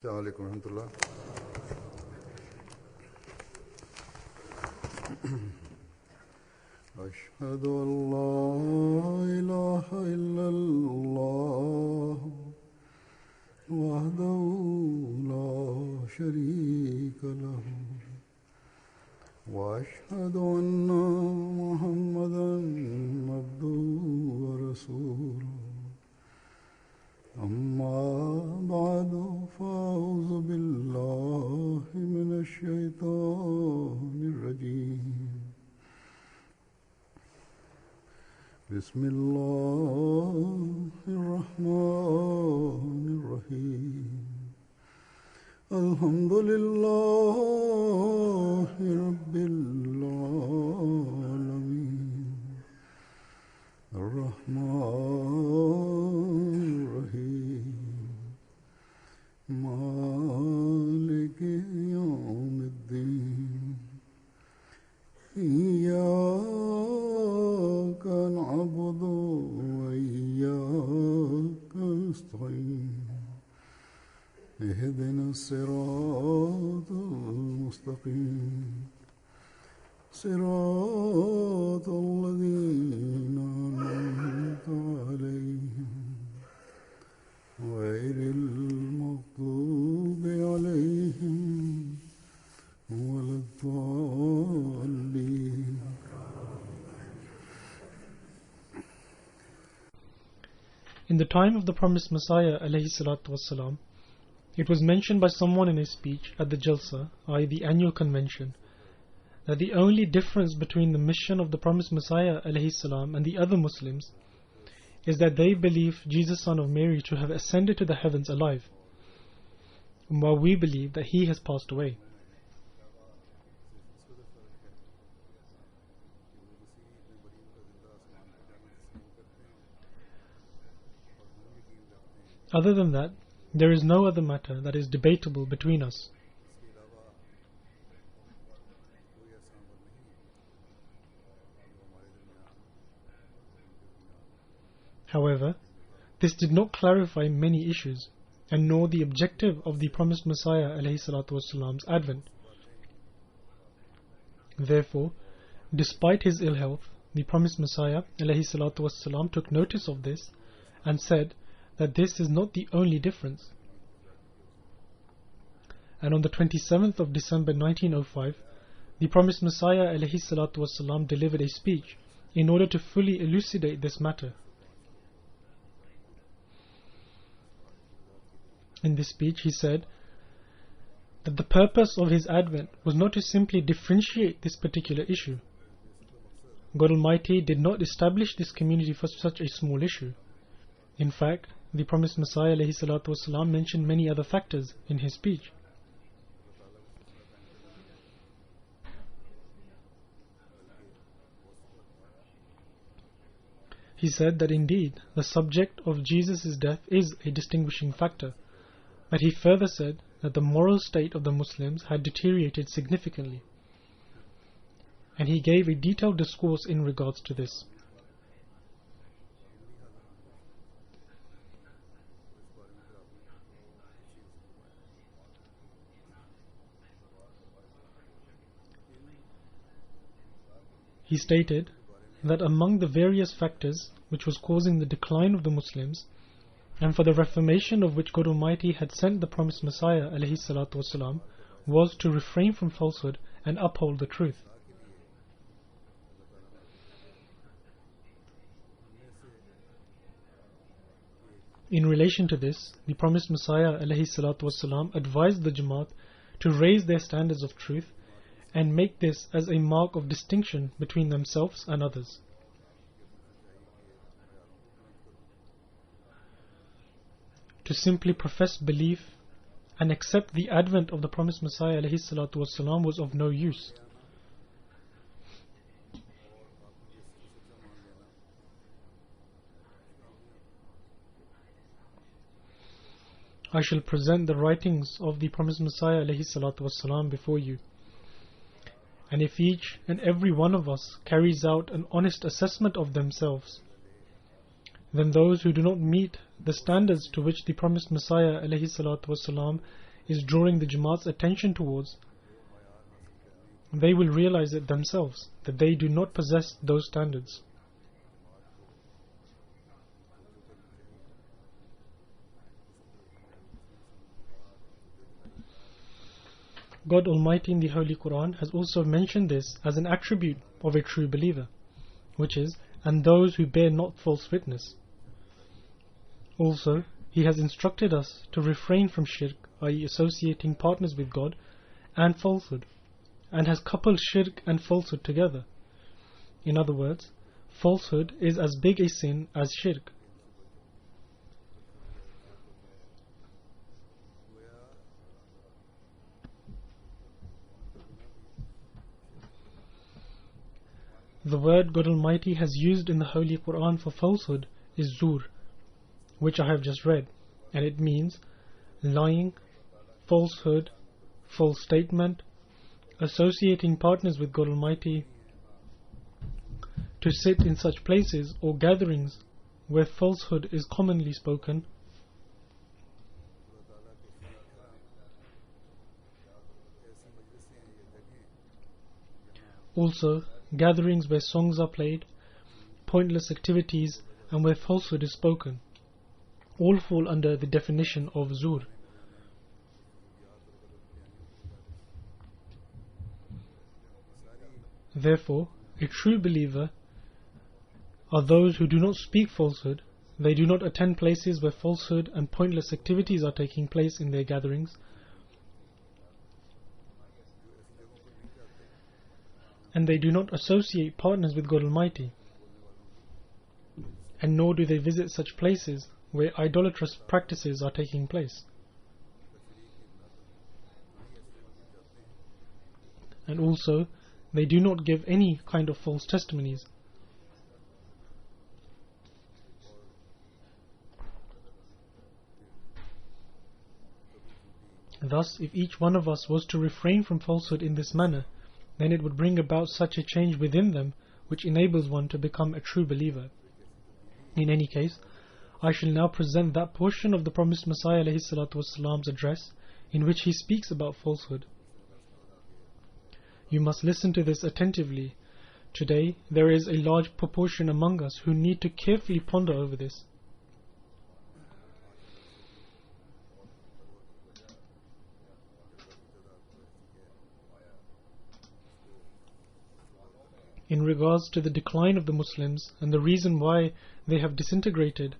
Assalamualaikum warahmatullah. أشهد أن لا إله إلا الله وحده لا شريك له وأشهد أن محمدا عبده ورسوله أما بعد فأعوذ بالله من الشيطان الرجيم بسم الله الرحمن الرحيم الحمد لله رب العالمين الرحمن الرحيم مالك يوم الدين إياك نعبد وإياك نستعين اهدنا الصراط المستقيم صراط الذين أنعمت عليهم غير المغضوب عليهم ولا الضالين. In the time of the promised Messiah alayhi salatu wassalam, it was mentioned by someone in his speech at the Jalsa, i.e. the annual convention, that the only difference between the mission of the promised Messiah alayhi salam and the other Muslims is that they believe Jesus, son of Mary, to have ascended to the heavens alive, while we believe that he has passed away. Other than that, there is no other matter that is debatable between us. However, this did not clarify many issues, and nor the objective of the promised Messiah ﷺ's advent. Therefore, despite his ill health, the promised Messiah ﷺ took notice of this and said that this is not the only difference. And on the 27th of December 1905, the promised Messiah ﷺ delivered a speech in order to fully elucidate this matter. In this speech he said that the purpose of his advent was not to simply differentiate this particular issue. God Almighty did not establish this community for such a small issue. In fact, the promised Messiah ﷺ mentioned many other factors in his speech. He said that indeed the subject of Jesus' death is a distinguishing factor, but he further said that the moral state of the Muslims had deteriorated significantly, and he gave a detailed discourse in regards to this. He stated that among the various factors which was causing the decline of the Muslims, and for the reformation of which God Almighty had sent the promised Messiah ﷺ, was to refrain from falsehood and uphold the truth. In relation to this, the promised Messiah ﷺ advised the Jamaat to raise their standards of truth and make this as a mark of distinction between themselves and others. To simply profess belief and accept the advent of the promised Messiah ﷺ was of no use. I shall present the writings of the promised Messiah ﷺ before you. And if each and every one of us carries out an honest assessment of themselves, then those who do not meet the standards to which the promised Messiah ﷺ is drawing the Jamaat's attention towards, they will realize it themselves that they do not possess those standards. God Almighty in the Holy Quran has also mentioned this as an attribute of a true believer, which is, and those who bear not false witness. Also, He has instructed us to refrain from shirk, i.e. associating partners with God, and falsehood, and has coupled shirk and falsehood together. In other words, falsehood is as big a sin as shirk. The word God Almighty has used in the Holy Quran for falsehood is zur, which I have just read, and it means lying, falsehood, false statement, associating partners with God Almighty, to sit in such places or gatherings where falsehood is commonly spoken, also gatherings where songs are played, pointless activities, and where falsehood is spoken, all fall under the definition of zur. Therefore, a true believer are those who do not speak falsehood, they do not attend places where falsehood and pointless activities are taking place in their gatherings, and they do not associate partners with God Almighty, and nor do they visit such places where idolatrous practices are taking place. And also, they do not give any kind of false testimonies. Thus, if each one of us was to refrain from falsehood in this manner, then it would bring about such a change within them which enables one to become a true believer. In any case, I shall now present that portion of the promised Messiah ﷺ's address in which he speaks about falsehood. You must listen to this attentively. Today, there is a large proportion among us who need to carefully ponder over this. In regards to the decline of the Muslims and the reason why they have disintegrated,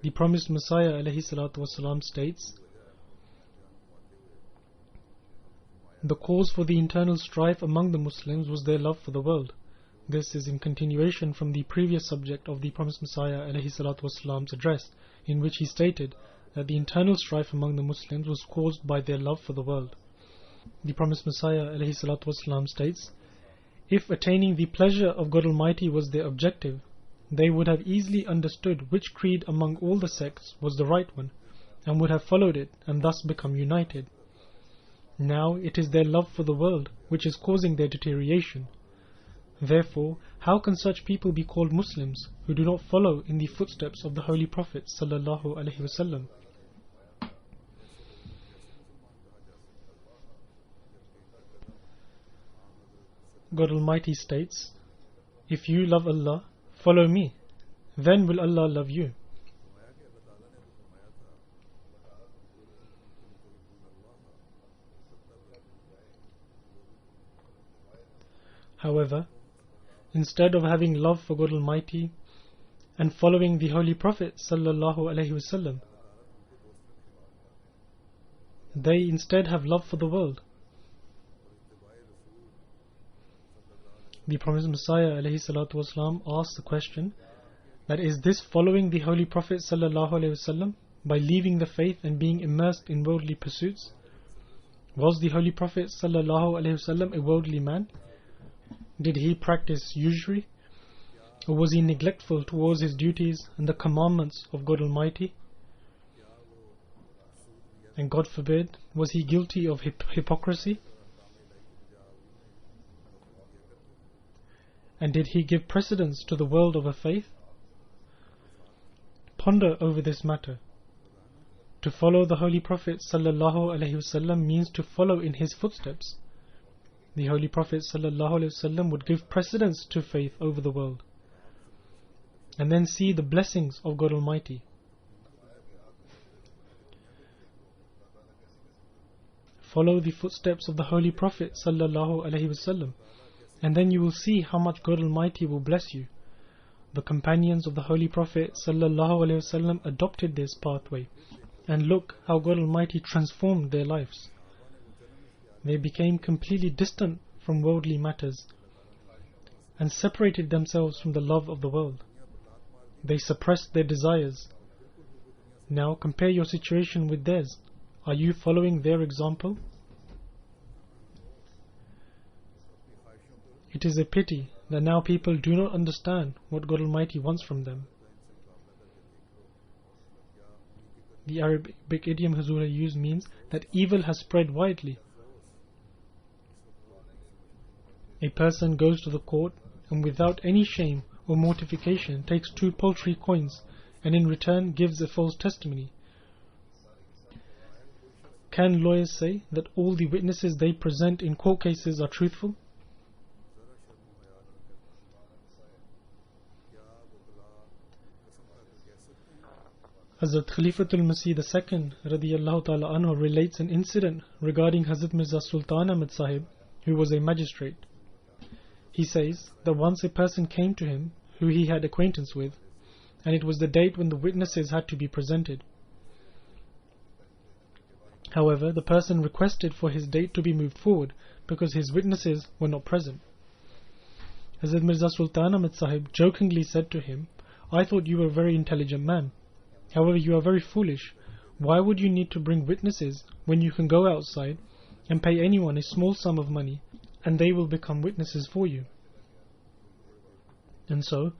the promised Messiah ﷺ states, the cause for the internal strife among the Muslims was their love for the world. This is in continuation from the previous subject of the promised Messiah ﷺ's address, in which he stated that the internal strife among the Muslims was caused by their love for the world. The promised Messiah ﷺ states, if attaining the pleasure of God Almighty was their objective, they would have easily understood which creed among all the sects was the right one, and would have followed it and thus become united. Now it is their love for the world which is causing their deterioration. Therefore, how can such people be called Muslims who do not follow in the footsteps of the Holy Prophet ﷺ? God Almighty states, if you love Allah, follow me, then will Allah love you. However, instead of having love for God Almighty and following the Holy Prophet ﷺ, they instead have love for the world. The promised Messiah ﷺ asked the question, that is this following the Holy Prophet ﷺ by leaving the faith and being immersed in worldly pursuits? Was the Holy Prophet ﷺ a worldly man? Did he practice usury? Or was he neglectful towards his duties and the commandments of God Almighty? And God forbid, was he guilty of hypocrisy? And did he give precedence to the world over faith? Ponder over this matter. To follow the Holy Prophet sallallahu alaihi wasallam means to follow in his footsteps. The Holy Prophet sallallahu alaihi wasallam would give precedence to faith over the world, and then see the blessings of God Almighty. Follow the footsteps of the Holy Prophet sallallahu alaihi wasallam, and then you will see how much God Almighty will bless you. The companions of the Holy Prophet sallallahu alaihi wasallam adopted this pathway, and look how God Almighty transformed their lives. They became completely distant from worldly matters and separated themselves from the love of the world. They suppressed their desires. Now compare your situation with theirs. Are you following their example? It is a pity that now people do not understand what God Almighty wants from them. The Arabic idiom Hazura used means that evil has spread widely. A person goes to the court and without any shame or mortification takes 2 paltry coins and in return gives a false testimony. Can lawyers say that all the witnesses they present in court cases are truthful? Hazrat Khalifatul Masih II radiyallahu ta'ala anhu relates an incident regarding Hazrat Mirza Sultan Ahmad Sahib, who was a magistrate. He says that once a person came to him who he had acquaintance with, and it was the date when the witnesses had to be presented. However, the person requested for his date to be moved forward because his witnesses were not present. Hazrat Mirza Sultan Ahmad Sahib jokingly said to him, "I thought you were a very intelligent man. However, you are very foolish. Why would you need to bring witnesses when you can go outside and pay anyone a small sum of money and they will become witnesses for you?" And so,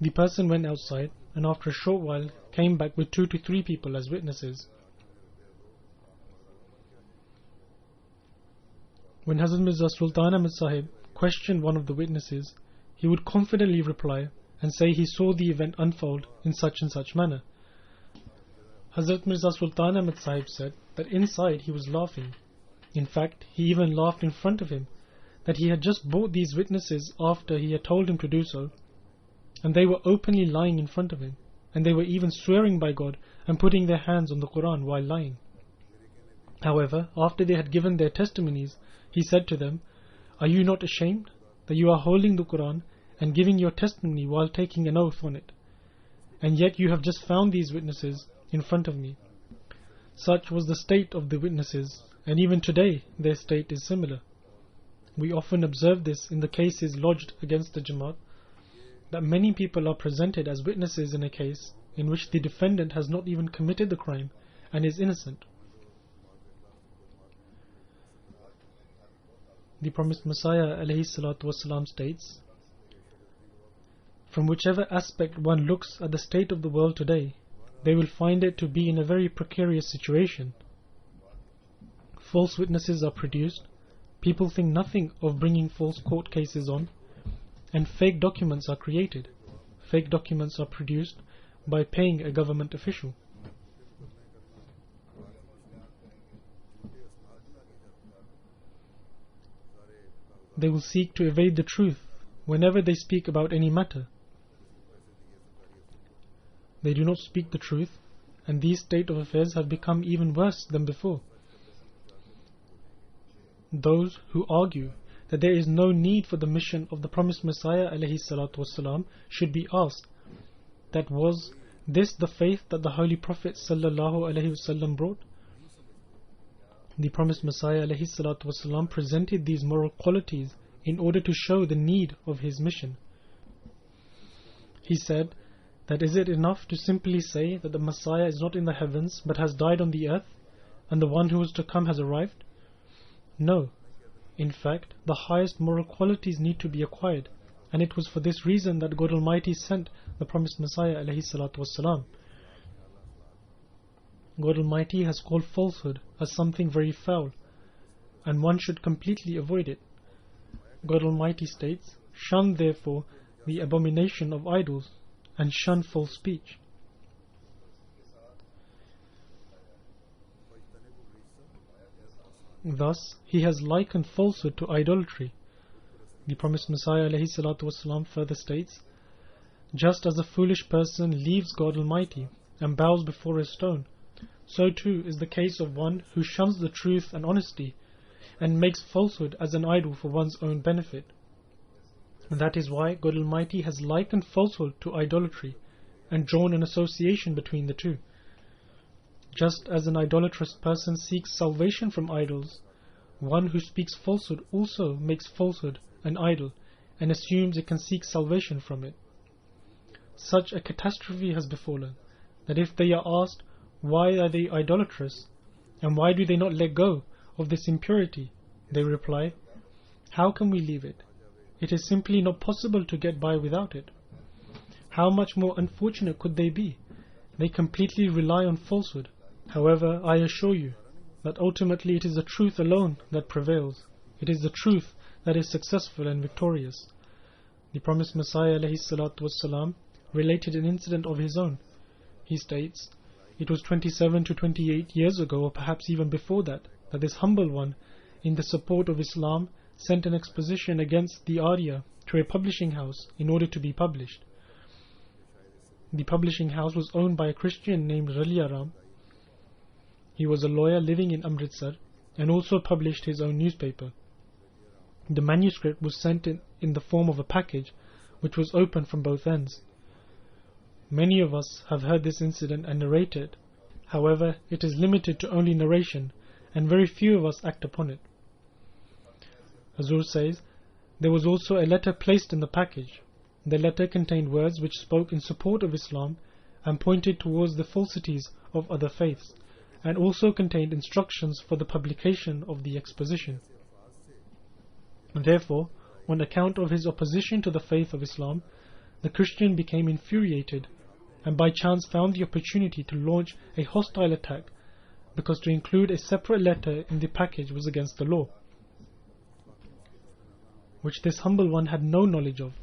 the person went outside and after a short while came back with 2 to 3 people as witnesses. When Hazrat Mirza Sultan Ahmad Sahib questioned one of the witnesses, he would confidently reply and say he saw the event unfold in such and such manner. Hazrat Mirza Sultan Ahmad Sahib said that inside he was laughing. In fact, he even laughed in front of him, that he had just brought these witnesses after he had told him to do so, and they were openly lying in front of him, and they were even swearing by God and putting their hands on the Quran while lying. However, after they had given their testimonies, he said to them, "Are you not ashamed that you are holding the Quran and giving your testimony while taking an oath on it? And yet you have just found these witnesses in front of me." Such was the state of the witnesses, and even today their state is similar. We often observe this in the cases lodged against the Jamaat, that many people are presented as witnesses in a case in which the defendant has not even committed the crime and is innocent. The promised Messiah alayhi salatu wasalam states, "From whichever aspect one looks at the state of the world today, they will find it to be in a very precarious situation. False witnesses are produced, people think nothing of bringing false court cases on, and fake documents are created. Fake documents are produced by paying a government official. They will seek to evade the truth whenever they speak about any matter. They do not speak the truth, and these state of affairs have become even worse than before. Those who argue that there is no need for the mission of the promised Messiah alayhi salatu wasalam should be asked, that was this the faith that the Holy Prophet sallallahu alaihi wasallam brought? The promised Messiah alayhi salatu wasalam presented these moral qualities in order to show the need of his mission. He said that is it enough to simply say that the Messiah is not in the heavens but has died on the earth, and the one who is to come has arrived? No. In fact, the highest moral qualities need to be acquired, and it was for this reason that God Almighty sent the promised Messiah alayhi salatu wasalam. God Almighty has called falsehood as something very foul, and one should completely avoid it. God Almighty states, "Shun therefore the abomination of idols, and shun false speech." Thus, he has likened falsehood to idolatry. The promised Messiah ﷺ further states, "Just as a foolish person leaves God Almighty and bows before a stone, so too is the case of one who shuns the truth and honesty and makes falsehood as an idol for one's own benefit." And that is why God Almighty has likened falsehood to idolatry and drawn an association between the two. Just as an idolatrous person seeks salvation from idols, one who speaks falsehood also makes falsehood an idol and assumes it can seek salvation from it. Such a catastrophe has befallen that if they are asked why are they idolatrous and why do they not let go of this impurity, they reply, "How can we leave it? It is simply not possible to get by without it." How much more unfortunate could they be? They completely rely on falsehood. However, I assure you that ultimately it is the truth alone that prevails. It is the truth that is successful and victorious. The promised Messiah ﷺ related an incident of his own. He states, "It was 27 to 28 years ago, or perhaps even before that this humble one, in the support of Islam, sent an exposition against the Arya to a publishing house in order to be published. The publishing house was owned by a Christian named Ralia Ram. He was a lawyer living in Amritsar and also published his own newspaper. The manuscript was sent in the form of a package which was open from both ends. Many of us have heard this incident and narrate it. However, it is limited to only narration and very few of us act upon it. Hazur says, there was also a letter placed in the package. The letter contained words which spoke in support of Islam and pointed towards the falsities of other faiths, and also contained instructions for the publication of the exposition. Therefore, on account of his opposition to the faith of Islam, the Christian became infuriated and by chance found the opportunity to launch a hostile attack, because to include a separate letter in the package was against the law, which this humble one had no knowledge of.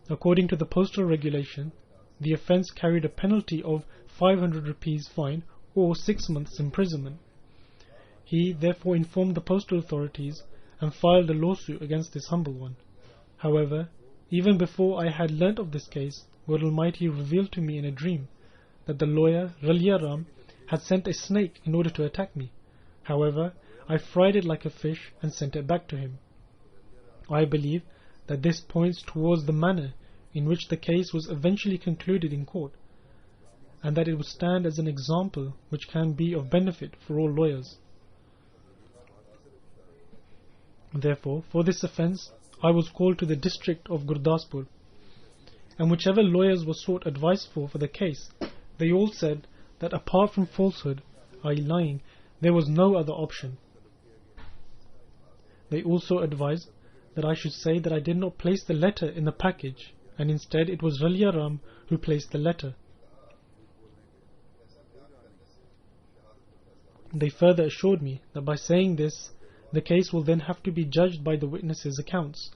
According to the postal regulation, the offence carried a penalty of 500 rupees fine or 6 months imprisonment. He therefore informed the postal authorities and filed a lawsuit against this humble one. However, even before I had learnt of this case, God Almighty revealed to me in a dream that the lawyer Ralia Ram had sent a snake in order to attack me. However, I fried it like a fish and sent it back to him. I believe that this points towards the manner in which the case was eventually concluded in court, and that it would stand as an example which can be of benefit for all lawyers. Therefore, for this offence, I was called to the district of Gurdaspur, and whichever lawyers were sought advice for the case, they all said that apart from falsehood, i.e. lying, there was no other option. They also advised that I should say that I did not place the letter in the package, and instead it was Ralia Ram who placed the letter. They further assured me that by saying this, the case will then have to be judged by the witnesses' accounts,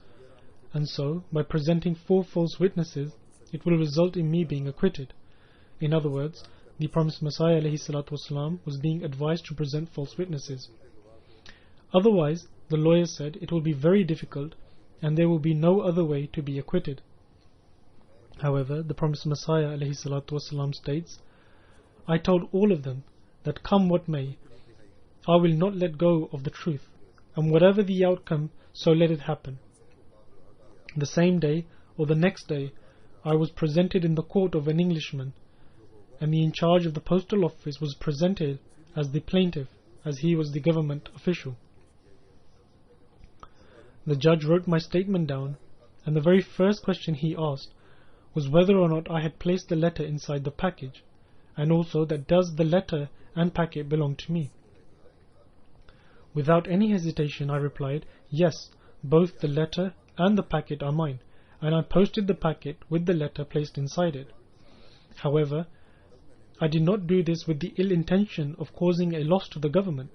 and so, by presenting 4 false witnesses, it will result in me being acquitted. In other words, the promised Messiah ﷺ was being advised to present false witnesses. Otherwise, the lawyer said, it will be very difficult and there will be no other way to be acquitted. However, the promised Messiah ﷺ states, I told all of them that come what may, I will not let go of the truth, and whatever the outcome, so let it happen. The same day or the next day, I was presented in the court of an Englishman, and the in charge of the postal office was presented as the plaintiff, as he was the government official. The judge wrote my statement down, and the very first question he asked was whether or not I had placed the letter inside the package, and also that does the letter and packet belong to me. Without any hesitation I replied, yes, both the letter and the packet are mine, and I posted the packet with the letter placed inside it. However, I did not do this with the ill intention of causing a loss to the government.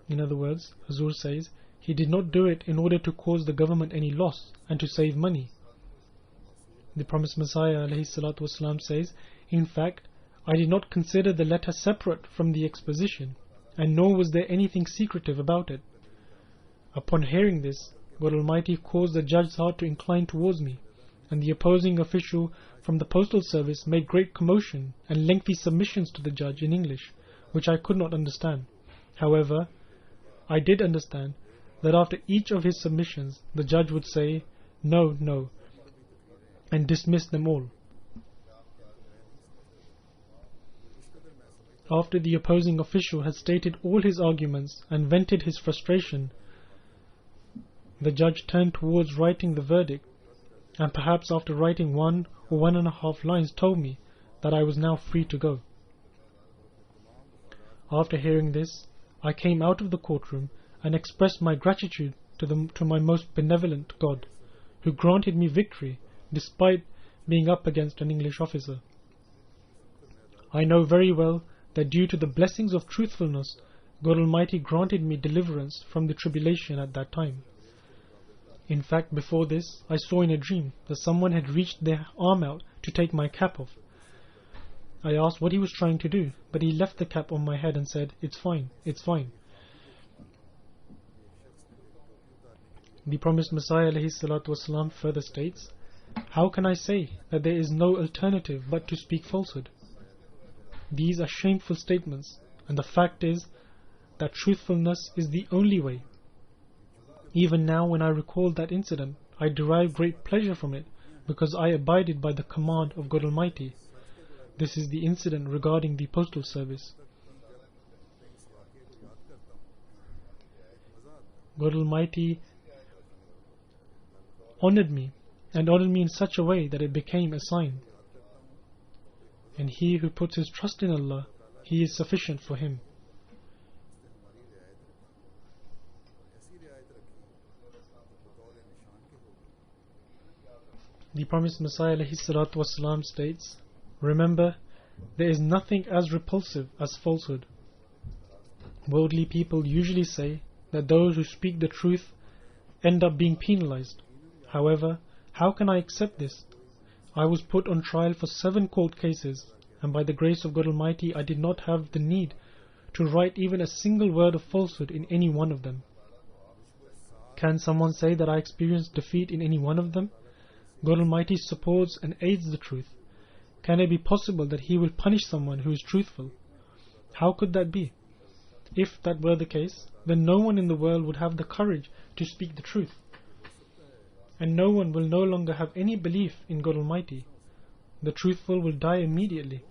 In other words, Hazur says, he did not do it in order to cause the government any loss and to save money. The promised Messiah ﷺ says, in fact, I did not consider the letter separate from the exposition, and nor was there anything secretive about it. Upon hearing this, God Almighty caused the judge's heart to incline towards me, and the opposing official from the postal service made great commotion and lengthy submissions to the judge in English, which I could not understand. However, I did understand that after each of his submissions, the judge would say, "No, no," and dismiss them all. After the opposing official had stated all his arguments and vented his frustration, the judge turned towards writing the verdict, and perhaps after writing 1 or 1.5 lines told me that I was now free to go. After hearing this, I came out of the courtroom and expressed my gratitude to my most benevolent God, who granted me victory despite being up against an English officer. I know very well that due to the blessings of truthfulness, God Almighty granted me deliverance from the tribulation at that time. In fact, before this, I saw in a dream that someone had reached their arm out to take my cap off. I asked what he was trying to do, but he left the cap on my head and said, "It's fine, it's fine." The promised Messiah ﷺ further states, "How can I say that there is no alternative but to speak falsehood? These are shameful statements, and the fact is that truthfulness is the only way. Even now, when I recall that incident, I derive great pleasure from it because I abided by the command of God Almighty." This is the incident regarding the postal service. God Almighty honored me, and honored me in such a way that it became a sign. And he who puts his trust in Allah, He is sufficient for him. The promised Messiah ﷺ states, "Remember, there is nothing as repulsive as falsehood. Worldly people usually say that those who speak the truth end up being penalized. However, how can I accept this? I was put on trial for 7 court cases, and by the grace of God Almighty I did not have the need to write even a single word of falsehood in any one of them. Can someone say that I experienced defeat in any one of them? God Almighty supports and aids the truth. Can it be possible that He will punish someone who is truthful? How could that be? If that were the case, then no one in the world would have the courage to speak the truth, and no one will no longer have any belief in God Almighty. The truthful will die immediately."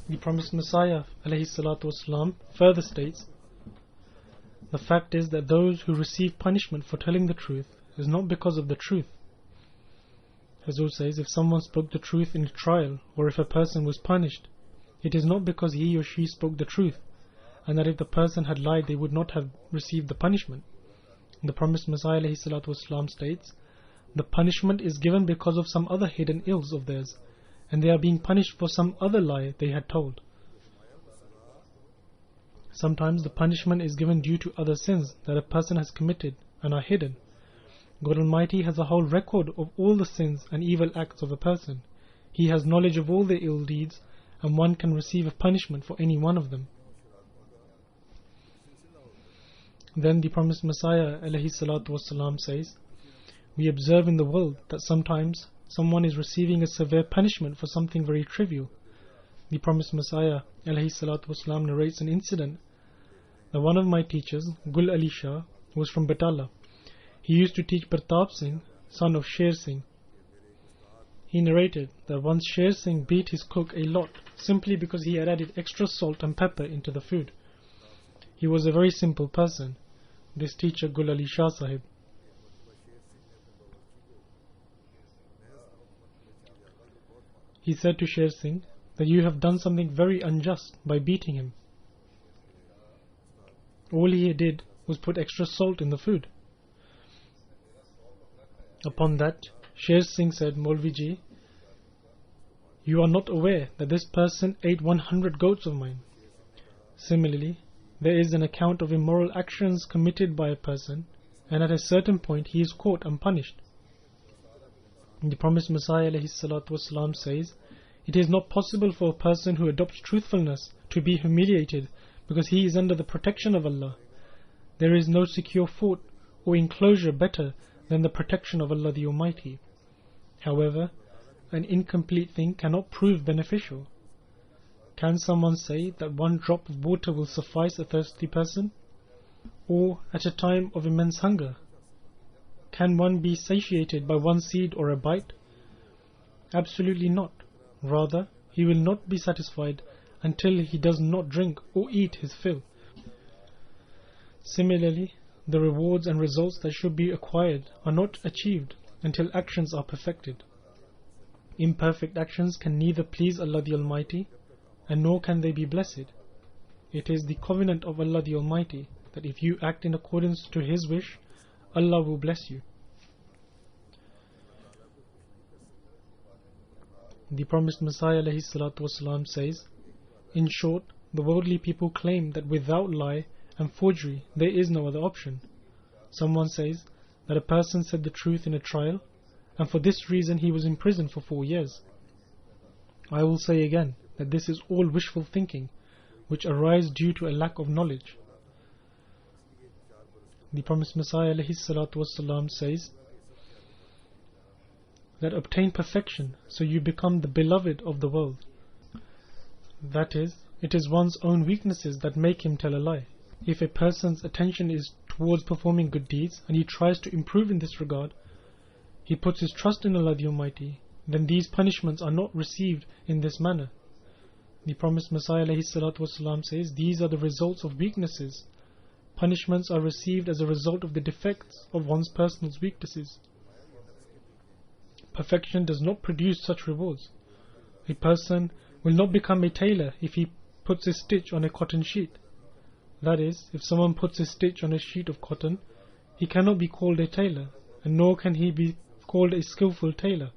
The promised Messiah ﷺ further states, "The fact is that those who receive punishment for telling the truth is not because of the truth." Hazur says, if someone spoke the truth in a trial, or if a person was punished, it is not because he or she spoke the truth, and that if the person had lied they would not have received the punishment. The promised Messiah ﷺ states, "The punishment is given because of some other hidden ills of theirs, and they are being punished for some other lie they had told." Sometimes the punishment is given due to other sins that a person has committed and are hidden. God Almighty has a whole record of all the sins and evil acts of a person. He has knowledge of all their ill deeds, and one can receive a punishment for any one of them. Then the promised Messiah ﷺ says, "We observe in the world that sometimes someone is receiving a severe punishment for something very trivial." The promised Messiah ﷺ narrates an incident that one of my teachers, Gul Ali Shah, was from Batala. He used to teach Pratap Singh, son of Sher Singh. He narrated that once Sher Singh beat his cook a lot simply because he had added extra salt and pepper into the food. He was a very simple person, this teacher Gul Ali Shah Sahib. He said to Sher Singh that you have done something very unjust by beating him. All he did was put extra salt in the food. Upon that, Sher Singh said, "Maulviji, you are not aware that this person ate 100 goats of mine." Similarly, there is an account of immoral actions committed by a person, and at a certain point he is caught and punished. The promised Messiah ﷺ says, it is not possible for a person who adopts truthfulness to be humiliated because he is under the protection of Allah. There is no secure fort or enclosure better than the protection of Allah the Almighty. However, an incomplete thing cannot prove beneficial. Can someone say that one drop of water will suffice a thirsty person? Or at a time of immense hunger? Can one be satiated by one seed or a bite? Absolutely not. Rather, he will not be satisfied until he does not drink or eat his fill. Similarly, the rewards and results that should be acquired are not achieved until actions are perfected. Imperfect actions can neither please Allah the Almighty, and nor can they be blessed. It is the covenant of Allah the Almighty that if you act in accordance to His wish, Allah will bless you. The promised Messiah ﷺ says, in short, the worldly people claim that without lie and forgery there is no other option. Someone says that a person said the truth in a trial, and for this reason he was imprisoned for 4 years. I will say again that this is all wishful thinking, which arises due to a lack of knowledge. The promised Messiah ﷺ says that obtain perfection so you become the beloved of the world. That is, it is one's own weaknesses that make him tell a lie. If a person's attention is towards performing good deeds and he tries to improve in this regard, he puts his trust in Allah the Almighty, then these punishments are not received in this manner. The promised Messiah ﷺ says these are the results of weaknesses. Punishments are received as a result of the defects of one's personal weaknesses. Perfection does not produce such rewards. A person will not become a tailor if he puts a stitch on a cotton sheet. That is, if someone puts a stitch on a sheet of cotton, he cannot be called a tailor, and nor can he be called a skillful tailor.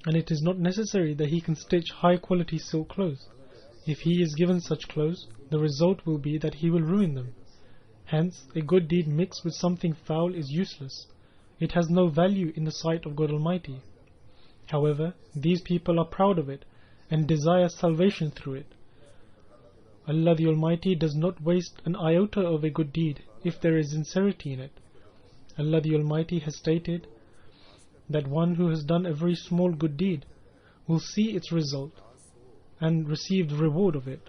And it is not necessary that he can stitch high quality silk clothes. If he is given such clothes, the result will be that he will ruin them. Hence, a good deed mixed with something foul is useless. It has no value in the sight of God Almighty. However, these people are proud of it and desire salvation through it. Allah the Almighty does not waste an iota of a good deed if there is sincerity in it. Allah the Almighty has stated that one who has done a very small good deed will see its result and receive the reward of it.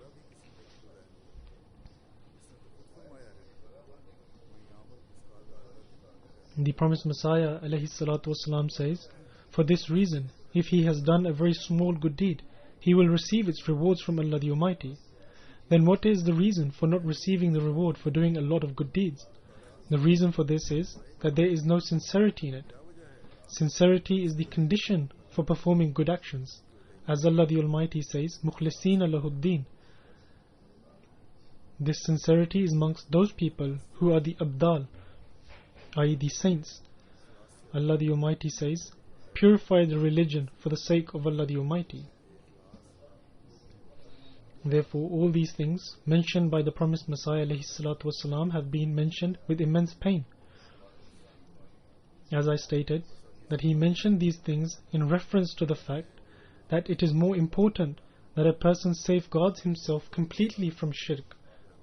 The promised Messiah ﷺ says, for this reason, if he has done a very small good deed, he will receive its rewards from Allah the Almighty. Then what is the reason for not receiving the reward for doing a lot of good deeds? The reason for this is that there is no sincerity in it. Sincerity is the condition for performing good actions. As Allah the Almighty says, مُخْلِصِينَ لَهُ الدِّينَ. This sincerity is amongst those people who are the Abdal, i.e. the saints. Allah the Almighty says, purify the religion for the sake of Allah the Almighty. Therefore, all these things mentioned by the promised Messiah ﷺ have been mentioned with immense pain. As I stated, that he mentioned these things in reference to the fact that it is more important that a person safeguards himself completely from shirk,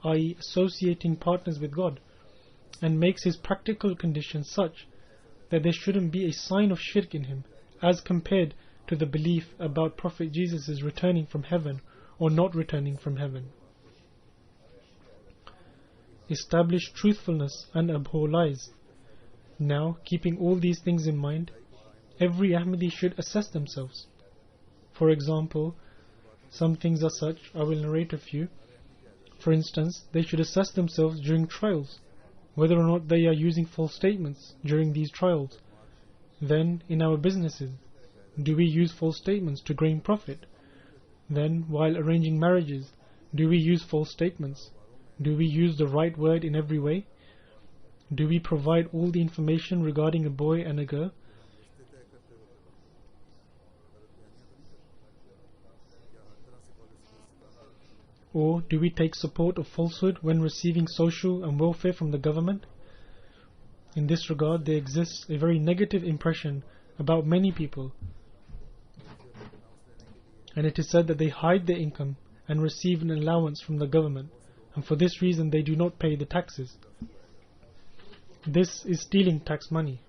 i.e. associating partners with God, and makes his practical condition such that there shouldn't be a sign of shirk in him, as compared to the belief about Prophet Jesus' returning from heaven or not returning from heaven. Establish truthfulness and abhor lies. Now, keeping all these things in mind, every Ahmadi should assess themselves. For example, some things are such, I will narrate a few. For instance, they should assess themselves during trials, whether or not they are using false statements during these trials. Then, in our businesses, do we use false statements to gain profit? Then, while arranging marriages, do we use false statements? Do we use the right word in every way? Do we provide all the information regarding a boy and a girl? Or do we take support of falsehood when receiving social and welfare from the government? In this regard, there exists a very negative impression about many people, and it is said that they hide their income and receive an allowance from the government, and for this reason they do not pay the taxes. This is stealing tax money.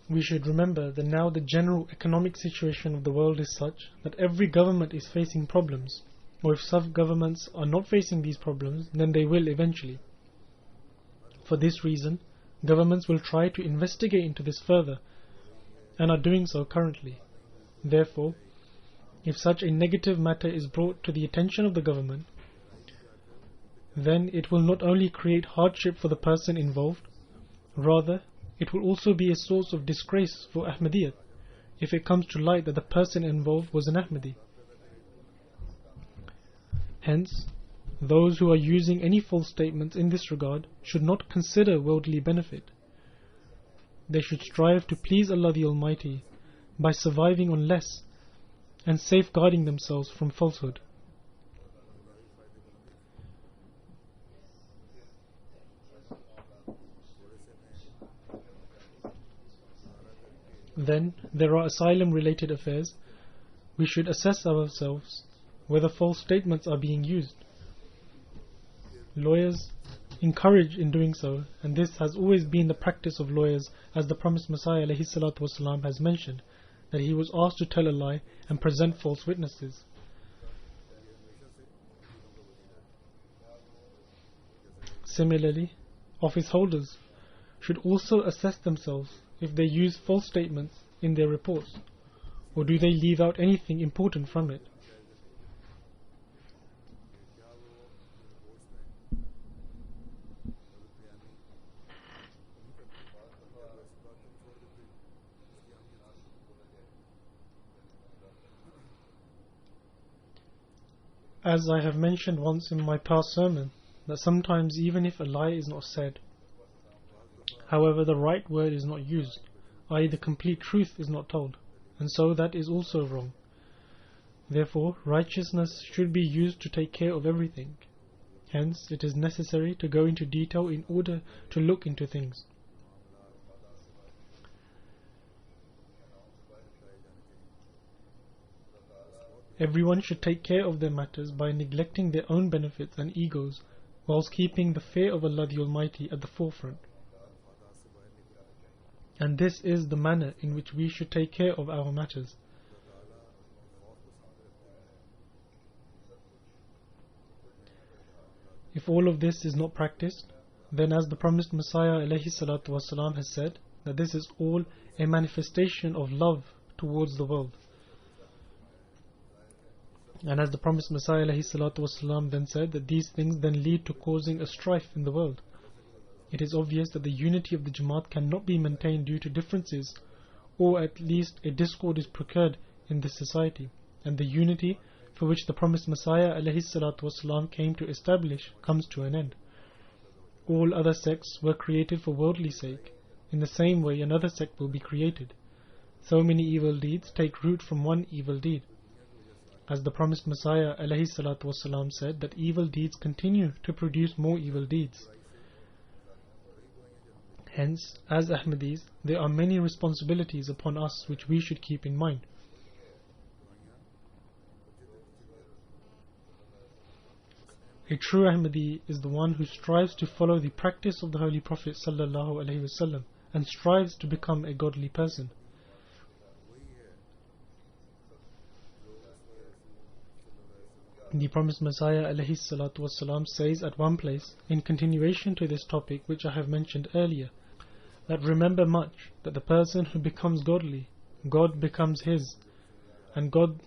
We should remember that now the general economic situation of the world is such that every government is facing problems, or if some governments are not facing these problems, then they will eventually. For this reason, governments will try to investigate into this further, and are doing so currently. Therefore, if such a negative matter is brought to the attention of the government, then it will not only create hardship for the person involved, rather it will also be a source of disgrace for Ahmadiyyat if it comes to light that the person involved was an Ahmadi. Hence, those who are using any false statements in this regard should not consider worldly benefit. They should strive to please Allah the Almighty by surviving on less and safeguarding themselves from falsehood. Then there are asylum related affairs. We should assess ourselves whether false statements are being used. Lawyers encourage in doing so, and this has always been the practice of lawyers, as the promised Messiah ﷺ has mentioned, that he was asked to tell a lie and present false witnesses. Similarly, office holders should also assess themselves if they use false statements in their reports, or do they leave out anything important from it. As I have mentioned once in my past sermon, that sometimes even if a lie is not said, however the right word is not used, i.e. the complete truth is not told, and so that is also wrong. Therefore, righteousness should be used to take care of everything. Hence, it is necessary to go into detail in order to look into things. Everyone should take care of their matters by neglecting their own benefits and egos, whilst keeping the fear of Allah the Almighty at the forefront. And this is the manner in which we should take care of our matters. If all of this is not practiced, then as the promised Messiah ﷺ has said, that this is all a manifestation of love towards the world. And as the promised Messiah ﷺ then said, that these things then lead to causing a strife in the world. It is obvious that the unity of the Jamaat cannot be maintained due to differences, or at least a discord is procured in this society, and the unity for which the promised Messiah ﷺ came to establish comes to an end. All other sects were created for worldly sake. In the same way another sect will be created. So many evil deeds take root from one evil deed. As the promised Messiah ﷺ said, that evil deeds continue to produce more evil deeds. Hence, as Ahmadis, there are many responsibilities upon us which we should keep in mind. A true Ahmadi is the one who strives to follow the practice of the Holy Prophet ﷺ and strives to become a godly person. The promised Messiah ﷺ says at one place, in continuation to this topic which I have mentioned earlier, that remember much, that the person who becomes godly, God becomes his, and God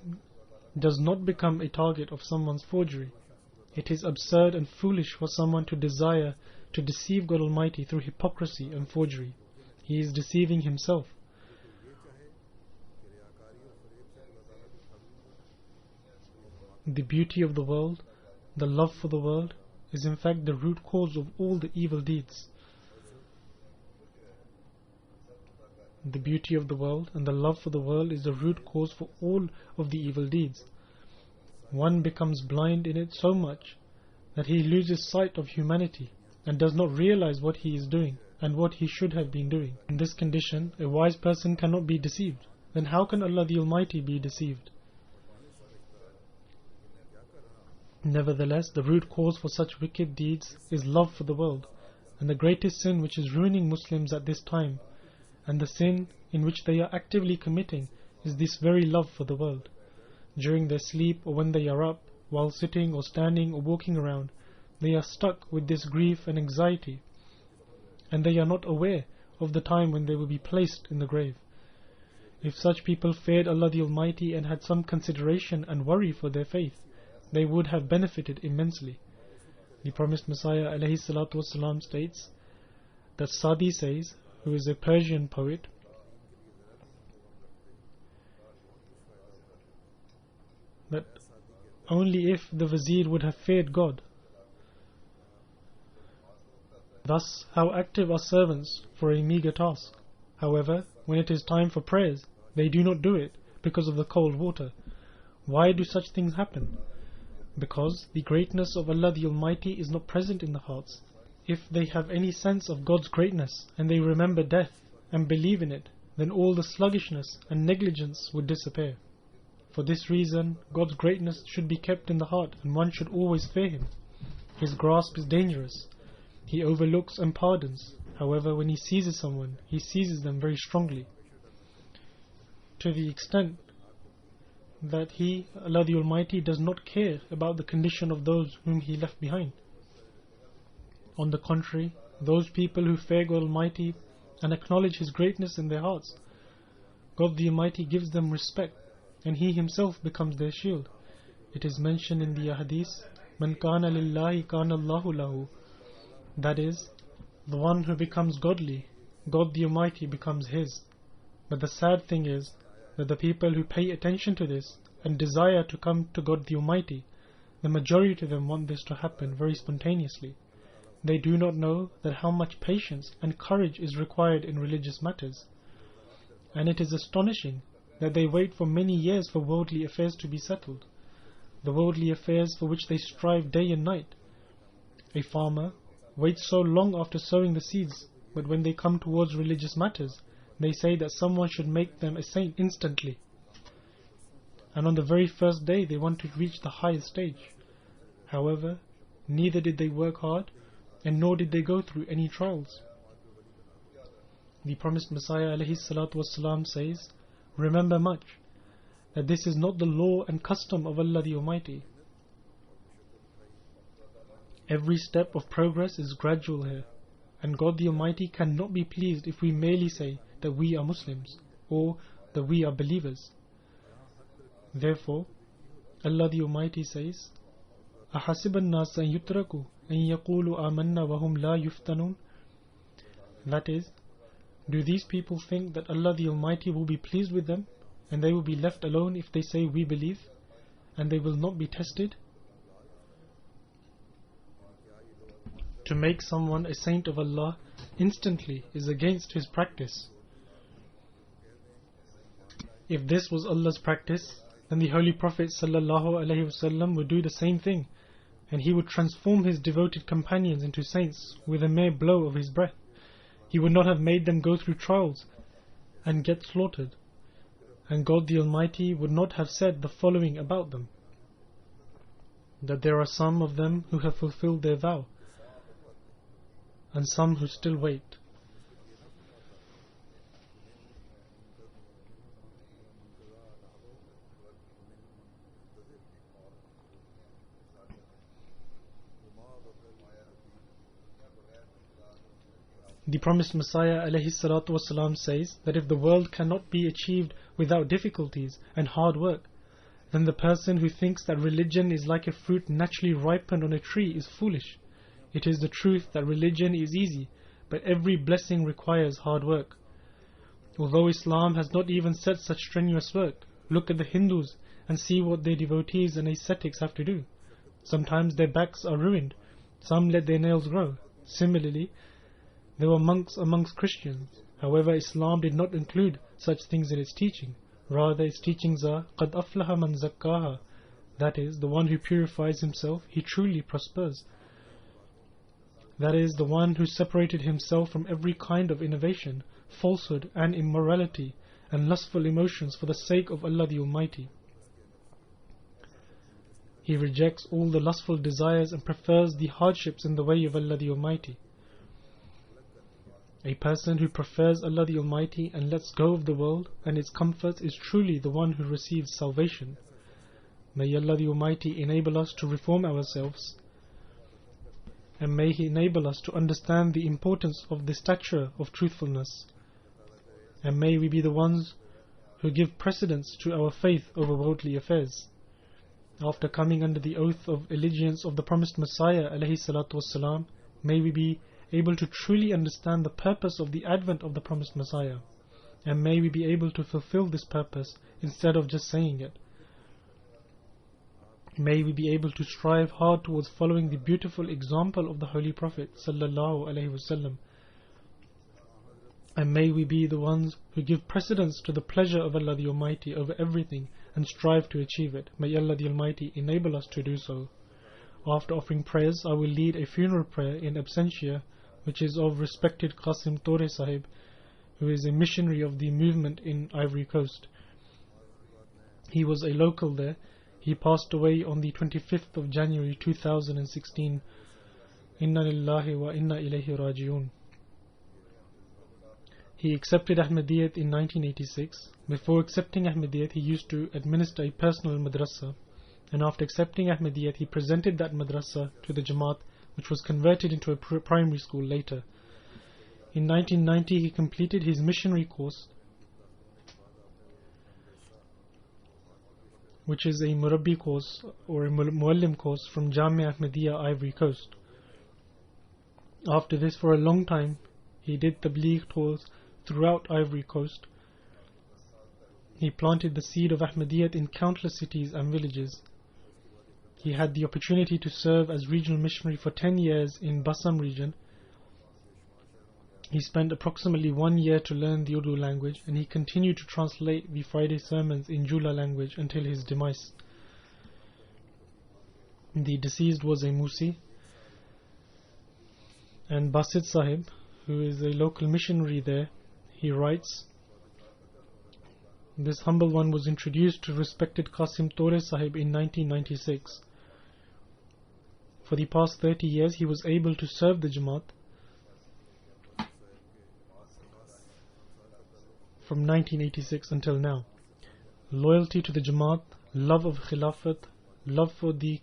does not become a target of someone's forgery. It is absurd and foolish for someone to desire to deceive God Almighty through hypocrisy and forgery. He is deceiving himself. The beauty of the world, the love for the world, is in fact the root cause of all the evil deeds. The beauty of the world and the love for the world is the root cause for all of the evil deeds. one becomes blind in it so much that he loses sight of humanity and does not realize what he is doing and what he should have been doing. In this condition, a wise person cannot be deceived. Then how can Allah the Almighty be deceived? Nevertheless, the root cause for such wicked deeds is love for the world, and the greatest sin which is ruining Muslims at this time, and the sin in which they are actively committing, is this very love for the world. During their sleep or when they are up, while sitting or standing or walking around, they are stuck with this grief and anxiety, and they are not aware of the time when they will be placed in the grave. If such people feared Allah the Almighty and had some consideration and worry for their faith, they would have benefited immensely. The promised Messiah ﷺ states that Sadi says, who is a Persian poet, that only if the Vizier would have feared God. Thus, how active are servants for a meager task. However, when it is time for prayers, they do not do it because of the cold water. Why do such things happen? Because the greatness of Allah the Almighty is not present in the hearts. If they have any sense of God's greatness and they remember death and believe in it, then all the sluggishness and negligence would disappear. For this reason, God's greatness should be kept in the heart and one should always fear Him. His grasp is dangerous. He overlooks and pardons. However, when He seizes someone, He seizes them very strongly, to the extent that He, Allah the Almighty, does not care about the condition of those whom He left behind. On the contrary, those people who fear God Almighty and acknowledge His greatness in their hearts, God the Almighty gives them respect, and He Himself becomes their shield. It is mentioned in the Hadith, Man kana lillahi kana Allahu lahu. That is, the one who becomes godly, God the Almighty becomes his. But the sad thing is that the people who pay attention to this and desire to come to God the Almighty, the majority of them want this to happen very spontaneously. They do not know that how much patience and courage is required in religious matters. And it is astonishing that they wait for many years for worldly affairs to be settled, the worldly affairs for which they strive day and night. A farmer waits so long after sowing the seeds, but when they come towards religious matters, they say that someone should make them a saint instantly. And on the very first day they want to reach the highest stage. However, neither did they work hard, and nor did they go through any trials. The promised Messiah ﷺ says, remember much, that this is not the law and custom of Allah the Almighty. Every step of progress is gradual here, and God the Almighty cannot be pleased if we merely say that we are Muslims, or that we are believers. Therefore, Allah the Almighty says, أَحَسِبَ النَّاسَ أَن يُتْرَكُوا أَن يَقُولُوا آمَنَّا وَهُمْ لَا يُفْتَنُونَ. That is, do these people think that Allah the Almighty will be pleased with them, and they will be left alone if they say we believe, and they will not be tested? To make someone a saint of Allah instantly is against his practice. If this was Allah's practice, then the Holy Prophet ﷺ would do the same thing, and he would transform his devoted companions into saints with a mere blow of his breath. He would not have made them go through trials and get slaughtered, and God the Almighty would not have said the following about them, that there are some of them who have fulfilled their vow, and some who still wait. The promised Messiah ﷺ says that if the world cannot be achieved without difficulties and hard work, then the person who thinks that religion is like a fruit naturally ripened on a tree is foolish. It is the truth that religion is easy, but every blessing requires hard work. Although Islam has not even said such strenuous work, look at the Hindus and see what their devotees and ascetics have to do. Sometimes their backs are ruined, some let their nails grow. Similarly, there were monks amongst Christians. However, Islam did not include such things in its teaching. Rather, its teachings are قَدْ أَفْلَحَ مَنْ زَكَّاهَا, That is, the one who purifies himself, he truly prospers. That is, the one who separated himself from every kind of innovation, falsehood and immorality, and lustful emotions for the sake of Allah the Almighty. He rejects all the lustful desires and prefers the hardships in the way of Allah the Almighty. A person who prefers Allah the Almighty and lets go of the world and its comforts is truly the one who receives salvation. May Allah the Almighty enable us to reform ourselves, and may He enable us to understand the importance of the stature of truthfulness, and may we be the ones who give precedence to our faith over worldly affairs. After coming under the oath of allegiance of the promised Messiah ﷺ, may we be able to truly understand the purpose of the advent of the promised Messiah, and may we be able to fulfill this purpose instead of just saying it. May we be able to strive hard towards following the beautiful example of the Holy Prophet ﷺ, and may we be the ones who give precedence to the pleasure of Allah the Almighty over everything and strive to achieve it. May Allah the Almighty enable us to do so. After offering prayers, I will lead a funeral prayer in absentia, which is of respected Qasim Tore Sahib, who is a missionary of the movement in Ivory Coast. He was a local there. He passed away on the 25th of January 2016. Inna lillahi wa inna ilayhi raji'un. He accepted Ahmadiyyat in 1986. Before accepting Ahmadiyyat, he used to administer a personal madrasa, and after accepting Ahmadiyyat, he presented that madrasa to the Jamaat, which was converted into a primary school later. In 1990, he completed his missionary course, which is a Murabbi course or a Muallim course from Jamia Ahmadiyya, Ivory Coast. After this, for a long time, he did tabligh tours throughout Ivory Coast. He planted the seed of Ahmadiyyat in countless cities and villages. He had the opportunity to serve as regional missionary for 10 years in Bassam region. He spent approximately 1 year to learn the Urdu language, and he continued to translate the Friday sermons in Jula language until his demise. The deceased was a Musi, and Basit Sahib, who is a local missionary there, he writes, "This humble one was introduced to respected Qasim Tore Sahib in 1996. For the past 30 years he was able to serve the Jamaat from 1986 until now. Loyalty to the Jamaat, love of Khilafat, love for the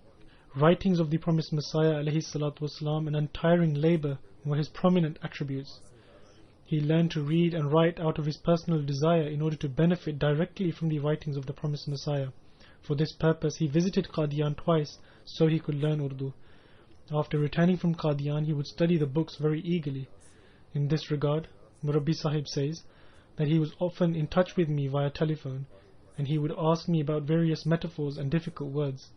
writings of the promised Messiah ﷺ, and untiring labor were his prominent attributes. He learned to read and write out of his personal desire in order to benefit directly from the writings of the promised Messiah. For this purpose he visited Qadian twice so he could learn Urdu. After returning from Qadian, he would study the books very eagerly. In this regard, Murabbi Sahib says that he was often in touch with me via telephone, and he would ask me about various metaphors and difficult words.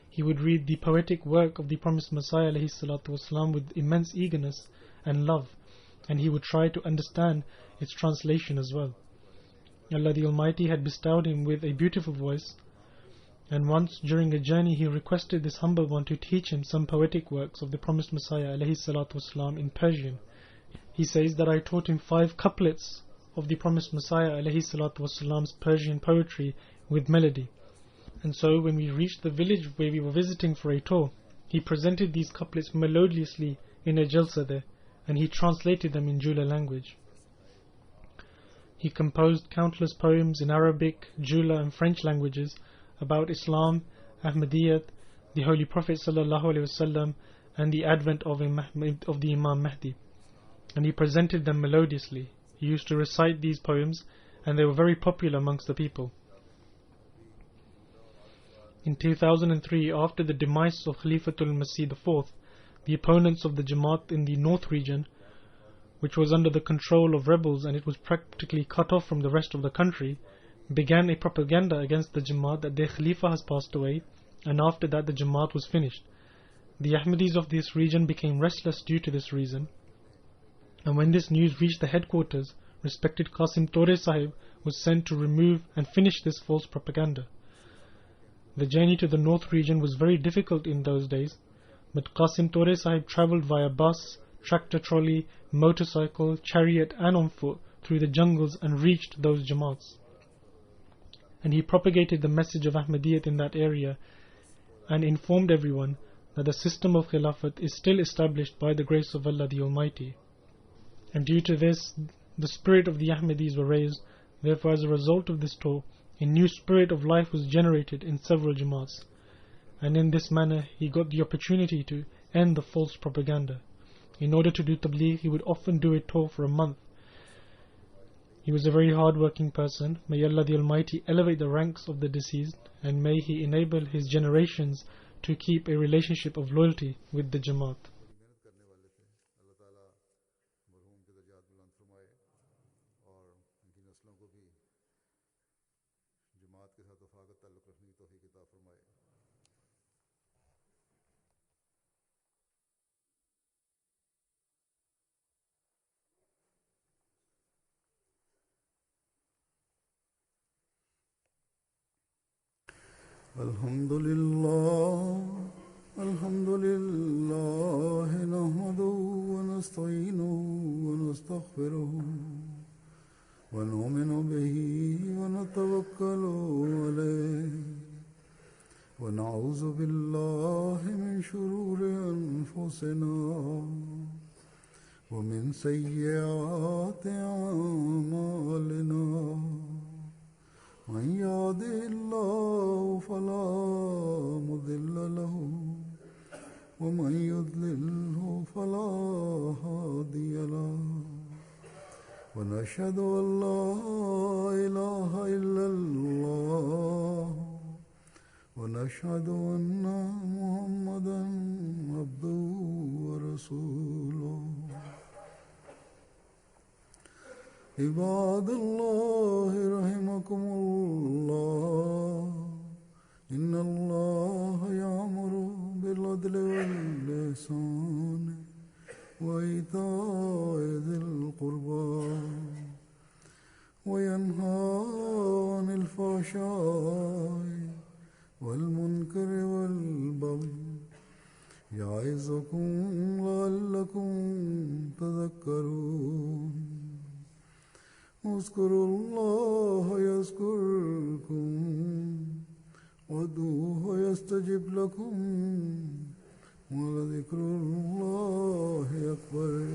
He would read the poetic work of the promised Messiah ﷺ with immense eagerness and love, and he would try to understand its translation as well. Allah the Almighty had bestowed him with a beautiful voice, and once during a journey he requested this humble one to teach him some poetic works of the promised Messiah ﷺ in Persian. He says that I taught him 5 couplets of the promised Messiah ﷺ's Persian poetry with melody. And so when we reached the village where we were visiting for a tour, he presented these couplets melodiously in a jalsa there, and he translated them in Jula language. He composed countless poems in Arabic, Jula and French languages about Islam, Ahmadiyyat, the Holy Prophet ﷺ, and the advent of the Imam Mahdi. And he presented them melodiously. He used to recite these poems, and they were very popular amongst the people. In 2003, after the demise of Khalifatul Masih IV, the opponents of the Jamaat in the north region, which was under the control of rebels and it was practically cut off from the rest of the country, began a propaganda against the Jamaat that their Khalifa has passed away, and after that the Jamaat was finished. The Ahmadis of this region became restless due to this reason, and when this news reached the headquarters, respected Qasim Tore Sahib was sent to remove and finish this false propaganda. The journey to the north region was very difficult in those days, but Qasim Tore Sahib travelled via bus, tractor trolley, motorcycle, chariot and on foot through the jungles and reached those Jamaats. And he propagated the message of Ahmadiyyat in that area and informed everyone that the system of Khilafat is still established by the grace of Allah the Almighty. And due to this, the spirit of the Ahmadis were raised. Therefore, as a result of this tour, a new spirit of life was generated in several Jamaats. And in this manner, he got the opportunity to end the false propaganda. In order to do tabligh, he would often do a tour for a month. He was a very hard-working person. May Allah the Almighty elevate the ranks of the deceased, and may He enable his generations to keep a relationship of loyalty with the Jamaat. الحمد لله نحمده ونستعينه ونستغفره ونؤمن به ونتوكل عليه ونعوذ بالله من شرور أنفسنا ومن سيئات أعمالنا من يهده الله فلا مضل له ومن يضلله فلا هادي له ونشهد أن لا إله إلا الله ونشهد أن محمدا عبده ورسوله عباد الله رحمكم الله إن الله يأمر بالعدل والإحسان وإيتاء ذي القربى وينهى عن الفحشاء والمنكر والبغي يعظكم لعلكم تذكرون اذكروا الله يذكركم وادعوه يستجب لكم ولذكر الله أكبر